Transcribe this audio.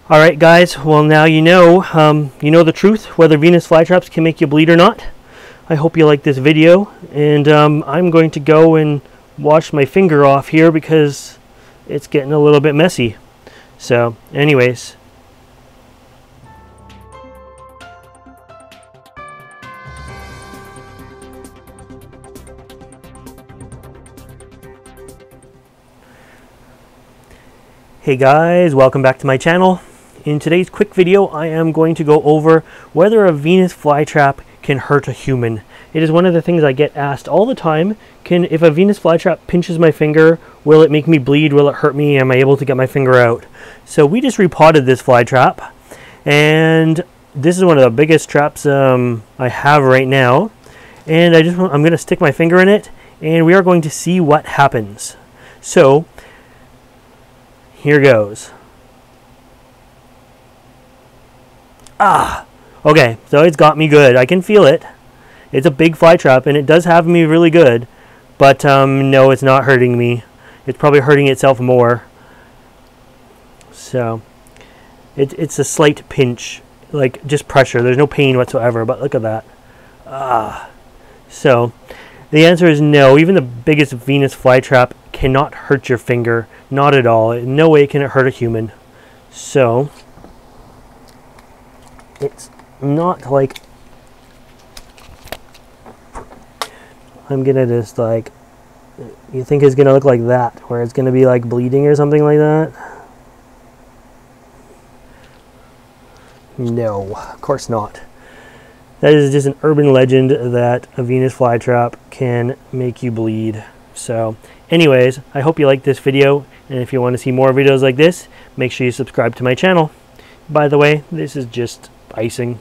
Alright guys, well now you know the truth, whether Venus flytraps can make you bleed or not. I hope you like this video, and I'm going to go and wash my finger off here because it's getting a little bit messy. So anyways. Hey guys, welcome back to my channel. In today's quick video, I am going to go over whether a Venus flytrap can hurt a human. It is one of the things I get asked all the time. If a Venus flytrap pinches my finger, will it make me bleed? Will it hurt me? Am I able to get my finger out? So we just repotted this flytrap, and this is one of the biggest traps I have right now. And I'm going to stick my finger in it, and we are going to see what happens. So here goes. Okay, so it's got me good. I can feel it. It's a big fly trap, and it does have me really good. But no, it's not hurting me. It's probably hurting itself more. So it's a slight pinch, like just pressure. There's no pain whatsoever, but look at that. So the answer is no. Even the biggest Venus flytrap cannot hurt your finger. Not at all. In no way can it hurt a human. So it's not like I'm gonna just like, you think it's gonna look like that, where it's gonna be like bleeding or something like that? No, of course not. That is just an urban legend that a Venus flytrap can make you bleed. So anyways, I hope you like this video, and if you want to see more videos like this, make sure you subscribe to my channel. By the way, this is just icing.